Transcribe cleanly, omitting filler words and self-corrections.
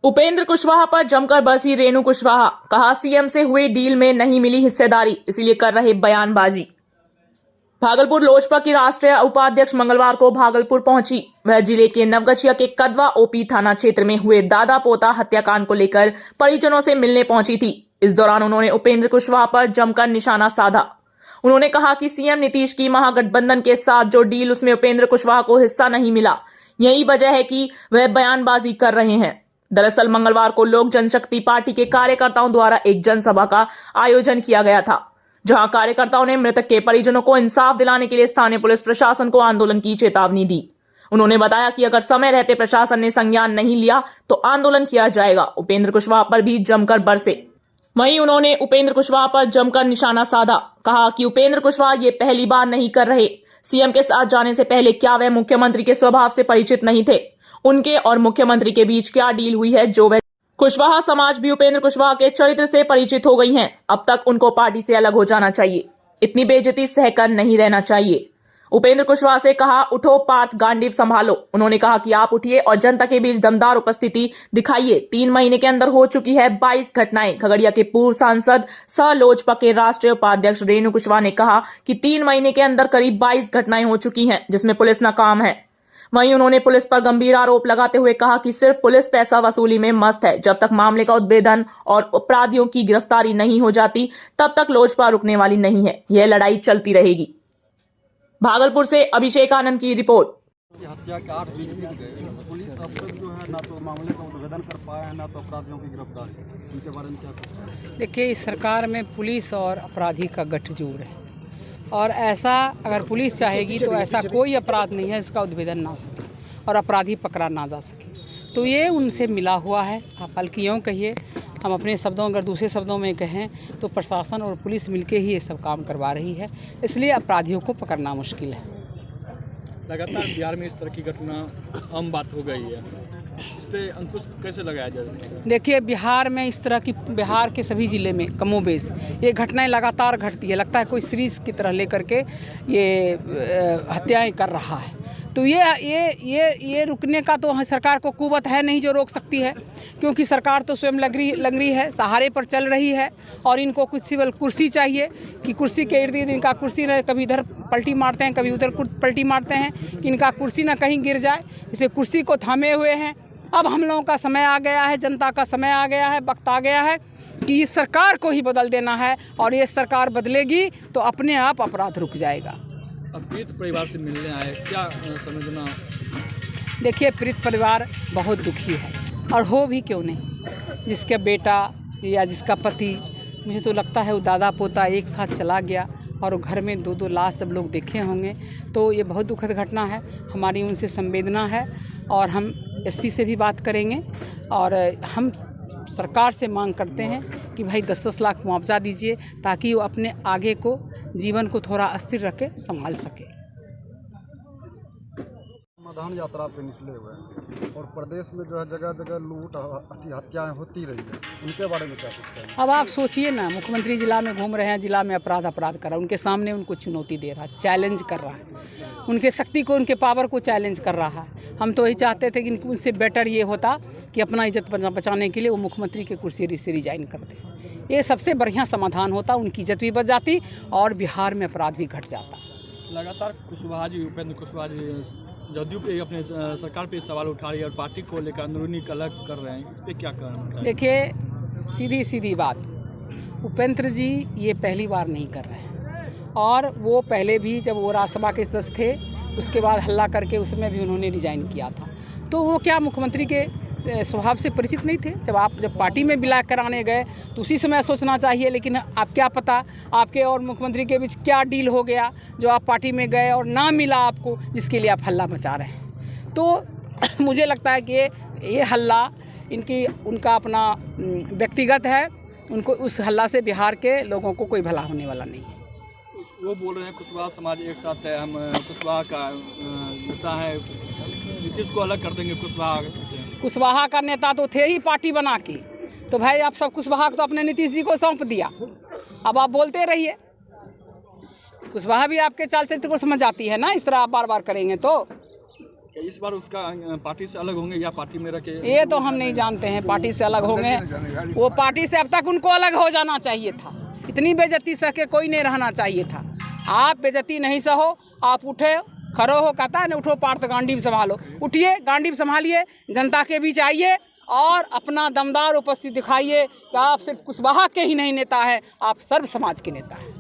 उपेंद्र कुशवाहा पर जमकर बरसी रेणु कुशवाहा। कहा सीएम से हुई डील में नहीं मिली हिस्सेदारी, इसलिए कर रहे बयानबाजी। भागलपुर लोजपा की राष्ट्रीय उपाध्यक्ष मंगलवार को भागलपुर पहुंची। वह जिले के नवगछिया के कदवा ओपी थाना क्षेत्र में हुए दादा पोता हत्याकांड को लेकर परिजनों से मिलने पहुंची थी। इस दौरान उन्होंने उपेंद्र कुशवाहा पर जमकर निशाना साधा। उन्होंने कहा कि सीएम नीतीश की महागठबंधन के साथ जो डील, उसमें उपेंद्र कुशवाहा को हिस्सा नहीं मिला। यही वजह है कि वह बयानबाजी कर रहे हैं। दरअसल मंगलवार को लोक जनशक्ति पार्टी के कार्यकर्ताओं द्वारा एक जनसभा का आयोजन किया गया था, जहां कार्यकर्ताओं ने मृतक के परिजनों को इंसाफ दिलाने के लिए स्थानीय पुलिस प्रशासन को आंदोलन की चेतावनी दी। उन्होंने बताया कि अगर समय रहते प्रशासन ने संज्ञान नहीं लिया तो आंदोलन किया जाएगा। उपेंद्र कुशवाहा पर भी जमकर बरसे। वहीं उन्होंने उपेंद्र कुशवाहा पर जमकर निशाना साधा। कहा कि उपेंद्र कुशवाहा ये पहली बार नहीं कर रहे। सीएम के साथ जाने से पहले क्या वह मुख्यमंत्री के स्वभाव से परिचित नहीं थे? उनके और मुख्यमंत्री के बीच क्या डील हुई है जो वह कुशवाहा समाज भी उपेंद्र कुशवाहा के चरित्र से परिचित हो गई हैं। अब तक उनको पार्टी से अलग हो जाना चाहिए। इतनी बेइज्जती सहकर नहीं रहना चाहिए। उपेंद्र कुशवाहा से कहा, उठो पार्थ गांडीव संभालो। उन्होंने कहा कि आप उठिए और जनता के बीच दमदार उपस्थिति दिखाइए। 3 महीने के अंदर हो चुकी है 22 घटनाएं। खगड़िया के पूर्व सांसद सह लोजपा के राष्ट्रीय उपाध्यक्ष रेणु कुशवाहा ने कहा कि 3 महीने के अंदर करीब 22 घटनाएं हो चुकी हैं, जिसमें पुलिस नाकाम है। वहीं उन्होंने पुलिस पर गंभीर आरोप लगाते हुए कहा कि सिर्फ पुलिस पैसा वसूली में मस्त है। जब तक मामले का उद्भेदन और अपराधियों की गिरफ्तारी नहीं हो जाती, तब तक लोजपा रुकने वाली नहीं है। यह लड़ाई चलती रहेगी। भागलपुर से अभिषेक आनंद की रिपोर्ट। हत्या के 8 दिन बीत गए, पुलिस अब तक जो है ना तो मामले का उद्भेदन कर पाया है, ना तो अपराधियों की गिरफ्तारी। उनके बारे में क्या कहते हैं? देखिए, इस सरकार में पुलिस और अपराधी का गठजोड़ है, और ऐसा अगर पुलिस चाहेगी तो ऐसा कोई अपराध नहीं है इसका उद्भेदन ना सके और अपराधी पकड़ा ना जा सके। तो ये उनसे मिला हुआ है। आप बल्कि यूँ कहिए, हम अपने शब्दों अगर दूसरे शब्दों में कहें तो प्रशासन और पुलिस मिलके ही ये सब काम करवा रही है, इसलिए अपराधियों को पकड़ना मुश्किल है। लगातार बिहार में इस तरह की घटना आम बात हो गई है, इस पर अंकुश कैसे लगाया जाए? देखिए, बिहार में इस तरह की, बिहार के सभी ज़िले में कमोबेश ये घटनाएं लगातार घटती है। लगता है कोई सीरीज की तरह लेकर के ये हत्याएं कर रहा है। तो ये रुकने का तो सरकार को कुवत है नहीं जो रोक सकती है, क्योंकि सरकार तो स्वयं लग रही है, सहारे पर चल रही है। और इनको कुछ सिर्फ कुर्सी चाहिए कि कुर्सी के इर्द गिर्द इनका कुर्सी न कभी इधर पलटी मारते हैं, कभी उधर पलटी मारते हैं कि इनका कुर्सी ना कहीं गिर जाए। इसे कुर्सी को थामे हुए हैं। अब हम लोगों का समय आ गया है, जनता का समय आ गया है, वक्त आ गया है कि इस सरकार को ही बदल देना है, और ये सरकार बदलेगी तो अपने आप अपराध रुक जाएगा। अब पीड़ित परिवार से मिलने आए, क्या समझना? देखिए, पीड़ित परिवार बहुत दुखी है, और हो भी क्यों नहीं। जिसका बेटा या जिसका पति, मुझे तो लगता है वो दादा पोता एक साथ चला गया और घर में 2-2 लाश सब लोग देखे होंगे, तो ये बहुत दुखद घटना है। हमारी उनसे संवेदना है, और हम एसपी से भी बात करेंगे, और हम सरकार से मांग करते हैं कि भाई 10-10 लाख मुआवजा दीजिए, ताकि वो अपने आगे को जीवन को थोड़ा अस्थिर रख के संभाल सके। समाधान यात्रा पे निकले हुए हैं, और प्रदेश में जो है जगह जगह लूट हत्याएं होती रही है, उनके बारे में क्या कहते हैं? अब आप सोचिए ना, मुख्यमंत्री जिला में घूम रहे हैं, जिला में अपराध कर रहा है, उनके सामने उनको चुनौती दे रहा है, चैलेंज कर रहा है, उनके शक्ति को, उनके पावर को चैलेंज कर रहा है। हम तो यही चाहते थे कि उनसे बेटर ये होता कि अपना इज्जत बचाने के लिए वो मुख्यमंत्री की कुर्सी से रिजाइन कर दे। ये सबसे बढ़िया समाधान होता, उनकी इज्जत भी बच जाती और बिहार में अपराध भी घट जाता। लगातार कुशवाहा जी, उपेंद्र कुशवाहा जी जदयू पे अपने सरकार पे सवाल उठा रही है और पार्टी को लेकर अंदरूनी अलग कर रहे हैं, इस पर क्या कहना? देखिए, सीधी बात, उपेंद्र जी ये पहली बार नहीं कर रहे हैं, और वो पहले भी जब वो राज्यसभा के सदस्य थे, उसके बाद हल्ला करके उसमें भी उन्होंने रिजाइन किया था। तो वो क्या मुख्यमंत्री के स्वभाव से परिचित नहीं थे? जब पार्टी में विलय कराने गए तो उसी समय सोचना चाहिए। लेकिन आप क्या पता आपके और मुख्यमंत्री के बीच क्या डील हो गया जो आप पार्टी में गए और ना मिला आपको, जिसके लिए आप हल्ला मचा रहे हैं। तो मुझे लगता है कि ये हल्ला उनका अपना व्यक्तिगत है। उनको उस हल्ला से बिहार के लोगों को कोई भला होने वाला नहीं है। वो बोल रहे हैं कुशवाहा समाज एक साथ है, हम कुशवाहा का नेता है, नीतीश को अलग कर देंगे। कुशवाहा का नेता तो थे ही पार्टी बना के, तो भाई आप सब कुशवाहा को तो अपने नीतीश जी को सौंप दिया। अब आप बोलते रहिए, कुशवाहा भी आपके चाल चरित्र को समझ आती है ना, इस तरह आप बार बार करेंगे तो। इस बार उसका पार्टी से अलग होंगे या पार्टी में रखे? ये तो हम नहीं जानते हैं, पार्टी से अलग होंगे। वो पार्टी से अब तक उनको अलग हो जाना चाहिए था। इतनी बेइज्जती सह के कोई नहीं रहना चाहिए था। आप बेइज्जती नहीं सहो, आप उठे खड़ो हो, कहता है ना उठो पार्थ गांडीव संभालो, उठिए गांडीव संभालिए, जनता के बीच आइए और अपना दमदार उपस्थिति दिखाइए कि आप सिर्फ कुशवाहा के ही नहीं नेता है, आप सर्व समाज के नेता हैं।